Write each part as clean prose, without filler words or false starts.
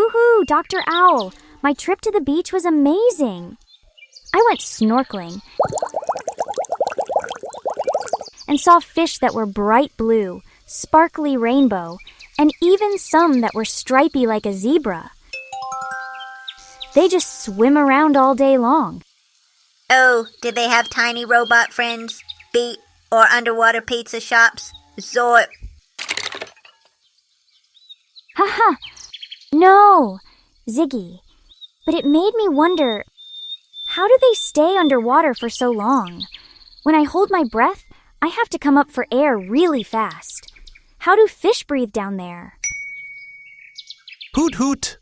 Woohoo, Dr. Owl! My trip to the beach was amazing. I went snorkeling and saw fish that were bright blue, sparkly rainbow, and even some that were stripy like a zebra. They just swim around all day long. Oh, did they have tiny robot friends? Beat or underwater pizza shops? Zort. Haha, no, Ziggy. But it made me wonder, how do they stay underwater for so long? When I hold my breath, I have to come up for air really fast. How do fish breathe down there? Hoot hoot!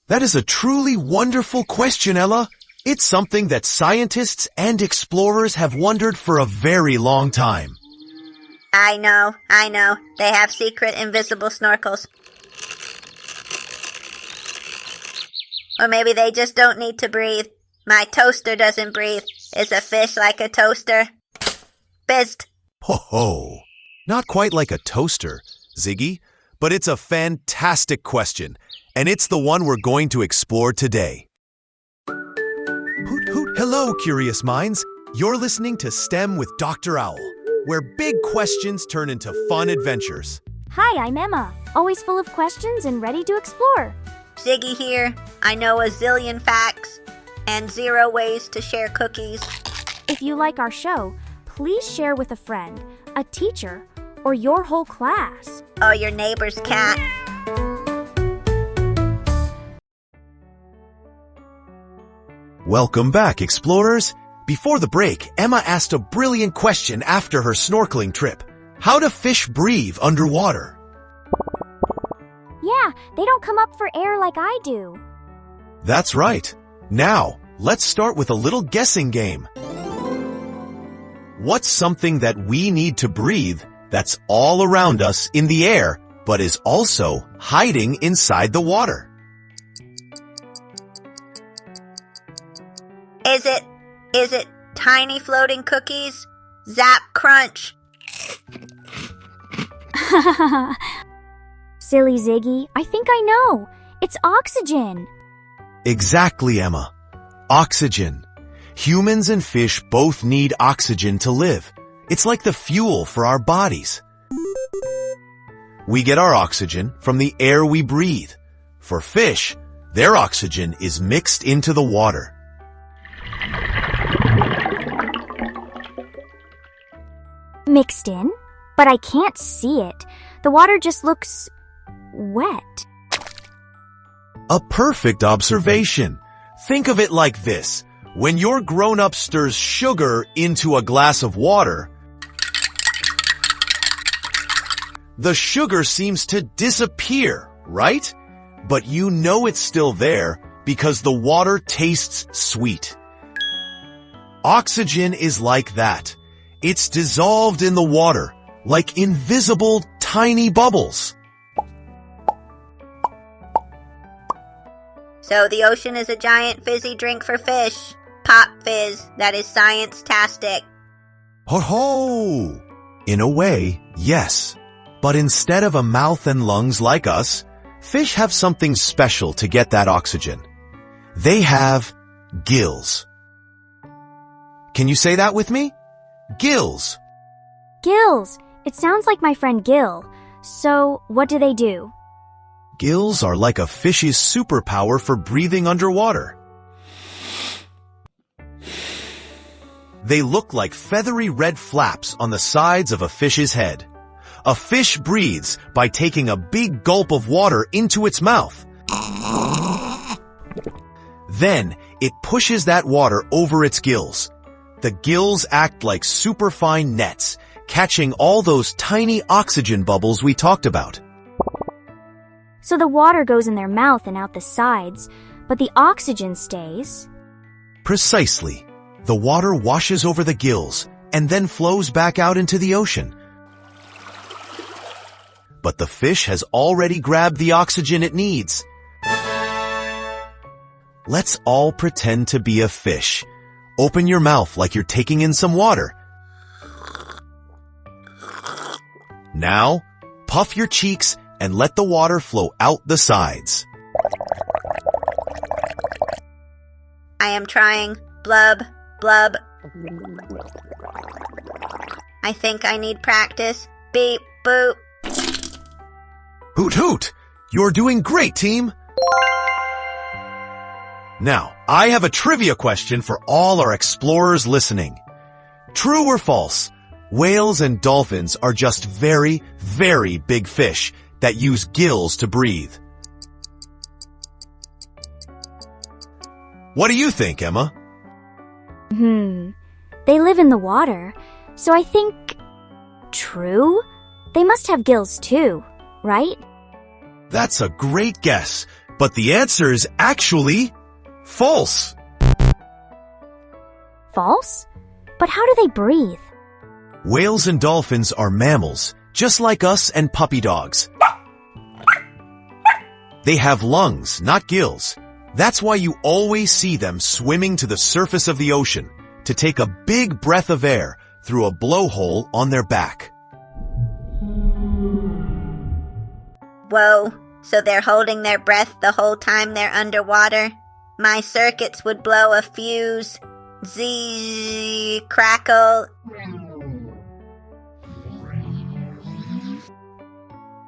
That is a truly wonderful question, Ella. It's something that scientists and explorers have wondered for a very long time. I know. They have secret invisible snorkels. Or maybe they just don't need to breathe. My toaster doesn't breathe. Is a fish like a toaster? Bizzed. Ho ho! Not quite like a toaster, Ziggy, but it's a fantastic question, and it's the one we're going to explore today. Hoot hoot! Hello, curious minds. You're listening to STEM with Dr. Owl, where big questions turn into fun adventures. Hi, I'm Emma, always full of questions and ready to explore. Ziggy here. I know a zillion facts and 0 ways to share cookies. If you like our show, please share with a friend, a teacher, or your whole class. Or your neighbor's cat. Welcome back, explorers. Before the break, Emma asked a brilliant question after her snorkeling trip. How do fish breathe underwater? Yeah, they don't come up for air like I do. That's right. Now, let's start with a little guessing game. What's something that we need to breathe that's all around us in the air, but is also hiding inside the water? Is it tiny floating cookies? Zap crunch. Silly Ziggy, I think I know. It's oxygen. Exactly, Emma. Oxygen. Humans and fish both need oxygen to live. It's like the fuel for our bodies. We get our oxygen from the air we breathe. For fish, their oxygen is mixed into the water. Mixed in? But I can't see it. The water just looks wet. A perfect observation. Think of it like this. When your grown-up stirs sugar into a glass of water, the sugar seems to disappear, right? But you know it's still there because the water tastes sweet. Oxygen is like that. It's dissolved in the water, like invisible tiny bubbles. So the ocean is a giant fizzy drink for fish. Pop fizz. That is science-tastic. Ho ho! In a way, yes. But instead of a mouth and lungs like us, fish have something special to get that oxygen. They have gills. Can you say that with me? Gills. Gills. It sounds like my friend Gil. So, what do they do? Gills are like a fish's superpower for breathing underwater. They look like feathery red flaps on the sides of a fish's head. A fish breathes by taking a big gulp of water into its mouth. Then, it pushes that water over its gills. The gills act like superfine nets, catching all those tiny oxygen bubbles we talked about. So the water goes in their mouth and out the sides, but the oxygen stays? Precisely. The water washes over the gills and then flows back out into the ocean. But the fish has already grabbed the oxygen it needs. Let's all pretend to be a fish. Open your mouth like you're taking in some water. Now, puff your cheeks and let the water flow out the sides. I am trying. Blub, blub. I think I need practice. Beep, boop. Hoot hoot! You're doing great, team! Now, I have a trivia question for all our explorers listening. True or false? Whales and dolphins are just very, very big fish that use gills to breathe. What do you think, Emma? They live in the water, so I think... True? They must have gills too, right? That's a great guess, but the answer is actually false. False? But how do they breathe? Whales and dolphins are mammals, just like us and puppy dogs. They have lungs, not gills. That's why you always see them swimming to the surface of the ocean to take a big breath of air through a blowhole on their back. Whoa, so they're holding their breath the whole time they're underwater? My circuits would blow a fuse. Zzz, crackle.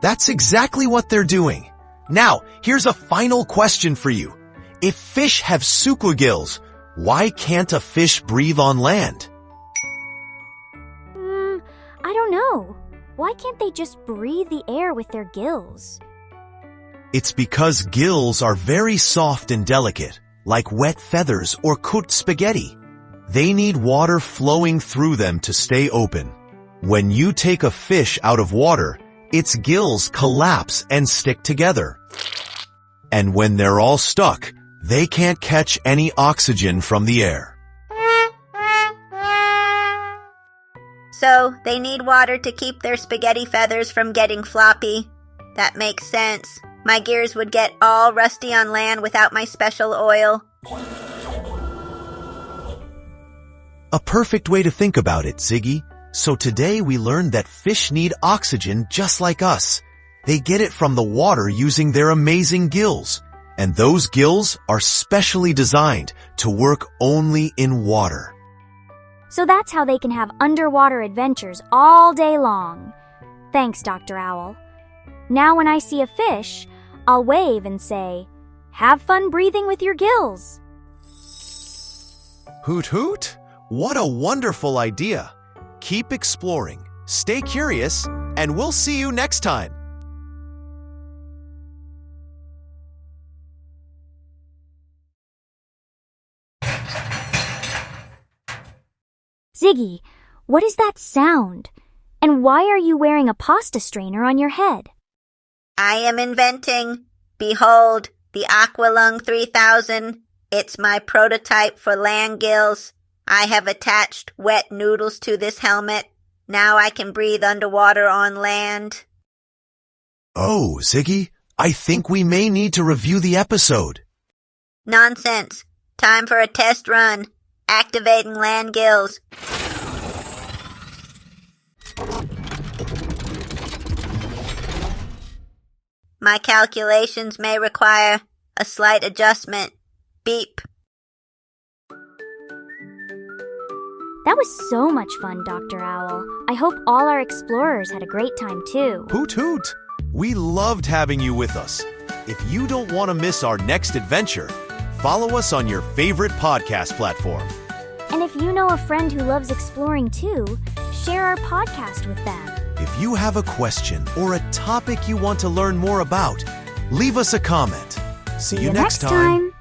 That's exactly what they're doing. Now, here's a final question for you. If fish have supergills, why can't a fish breathe on land? I don't know. Why can't they just breathe the air with their gills? It's because gills are very soft and delicate, like wet feathers or cooked spaghetti. They need water flowing through them to stay open. When you take a fish out of water, its gills collapse and stick together. And when they're all stuck, they can't catch any oxygen from the air. So, they need water to keep their spaghetti feathers from getting floppy. That makes sense. My gears would get all rusty on land without my special oil. A perfect way to think about it, Ziggy. So today we learned that fish need oxygen just like us. They get it from the water using their amazing gills. And those gills are specially designed to work only in water. So that's how they can have underwater adventures all day long. Thanks, Dr. Owl. Now when I see a fish, I'll wave and say, "Have fun breathing with your gills." Hoot hoot! What a wonderful idea! Keep exploring, stay curious, and we'll see you next time. Ziggy, what is that sound? And why are you wearing a pasta strainer on your head? I am inventing. Behold, the Aqualung 3000. It's my prototype for land gills. I have attached wet noodles to this helmet. Now I can breathe underwater on land. Oh, Ziggy, I think we may need to review the episode. Nonsense. Time for a test run. Activating land gills. My calculations may require a slight adjustment. Beep. That was so much fun, Dr. Owl. I hope all our explorers had a great time too. Hoot hoot! We loved having you with us. If you don't want to miss our next adventure, follow us on your favorite podcast platform. And if you know a friend who loves exploring too, share our podcast with them. If you have a question or a topic you want to learn more about, leave us a comment. See you next time.